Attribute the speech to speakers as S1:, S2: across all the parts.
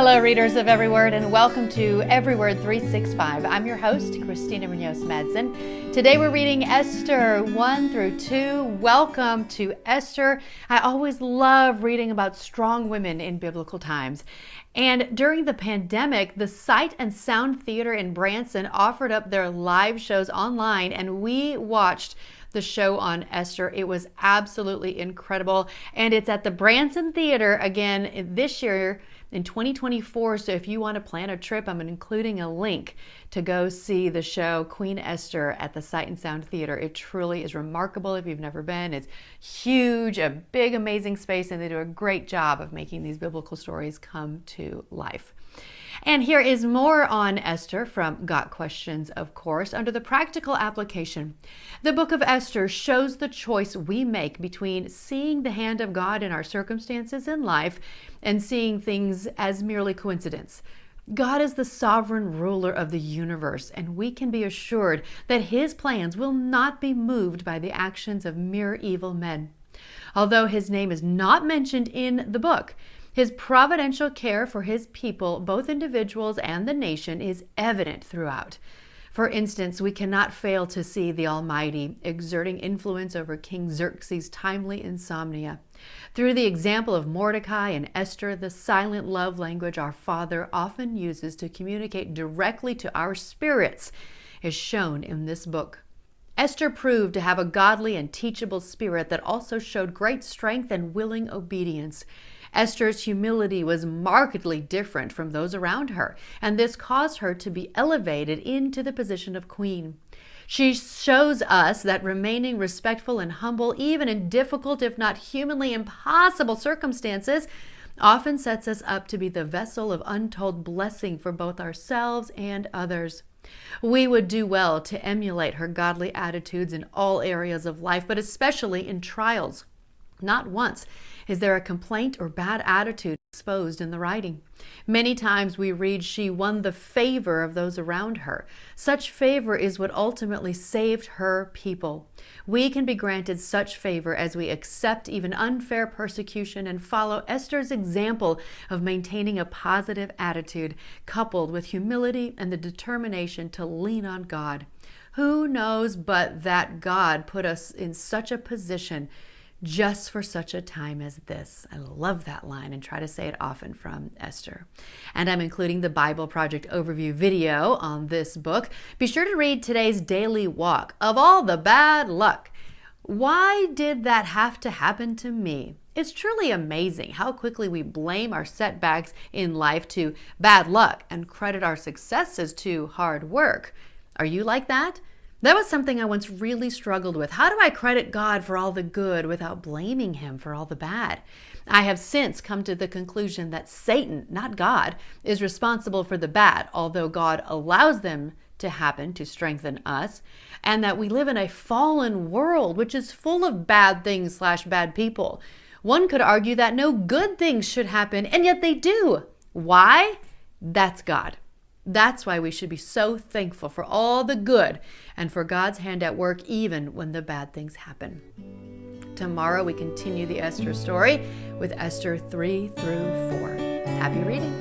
S1: Hello, readers of Every Word, and welcome to Every Word 365. I'm your host, Christina Madsen. Today we're reading Esther 1 through 2. Welcome to Esther. I always love reading about strong women in biblical times. And during the pandemic, the Sight and Sound Theater in Branson offered up their live shows online, and we watched the show on Esther. It was absolutely incredible. And it's at the Branson Theater again this year in 2024. So if you want to plan a trip, I'm including a link to go see the show Queen Esther at the Sight and Sound Theater. It truly is remarkable if you've never been. It's huge, a big, amazing space, and they do a great job of making these biblical stories come to life. And here is more on Esther from Got Questions, of course, under the practical application. The book of Esther shows the choice we make between seeing the hand of God in our circumstances in life and seeing things as merely coincidence. God is the sovereign ruler of the universe, and we can be assured that His plans will not be moved by the actions of mere evil men. Although His name is not mentioned in the book, His providential care for His people, both individuals and the nation, is evident throughout. For instance, we cannot fail to see the Almighty exerting influence over King Xerxes' timely insomnia. Through the example of Mordecai and Esther, the silent love language our Father often uses to communicate directly to our spirits is shown in this book. Esther proved to have a godly and teachable spirit that also showed great strength and willing obedience. Esther's humility was markedly different from those around her, and this caused her to be elevated into the position of queen. She shows us that remaining respectful and humble, even in difficult, if not humanly impossible circumstances, often sets us up to be the vessel of untold blessing for both ourselves and others. We would do well to emulate her godly attitudes in all areas of life, but especially in trials. Not once is there a complaint or bad attitude exposed in the writing. Many times we read she won the favor of those around her. Such favor is what ultimately saved her people. We can be granted such favor as we accept even unfair persecution and follow Esther's example of maintaining a positive attitude, coupled with humility and the determination to lean on God. Who knows but that God put us in such a position just for such a time as this. I love that line and try to say it often from Esther. And I'm including the Bible Project overview video on this book. Be sure to read today's daily walk of all the bad luck. Why did that have to happen to me? It's truly amazing how quickly we blame our setbacks in life to bad luck and credit our successes to hard work. Are you like that? That was something I once really struggled with. How do I credit God for all the good without blaming Him for all the bad? I have since come to the conclusion that Satan, not God, is responsible for the bad, although God allows them to happen to strengthen us, and that we live in a fallen world which is full of bad things / bad people. One could argue that no good things should happen, and yet they do. Why? That's God. That's why we should be so thankful for all the good and for God's hand at work even when the bad things happen. Tomorrow we continue the Esther story with Esther 3 through 4. Happy reading.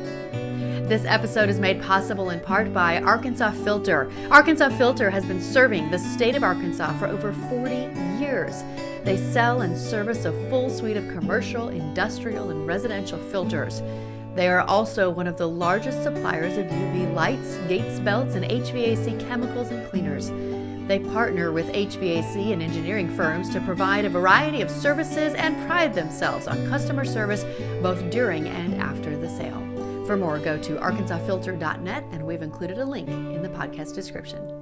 S1: This episode is made possible in part by Arkansas Filter. Arkansas Filter has been serving the state of Arkansas for over 40 years. They sell and service a full suite of commercial, industrial, and residential filters. They are also one of the largest suppliers of UV lights, gates belts, and HVAC chemicals and cleaners. They partner with HVAC and engineering firms to provide a variety of services and pride themselves on customer service both during and after the sale. For more, go to arkansasfilter.net, and we've included a link in the podcast description.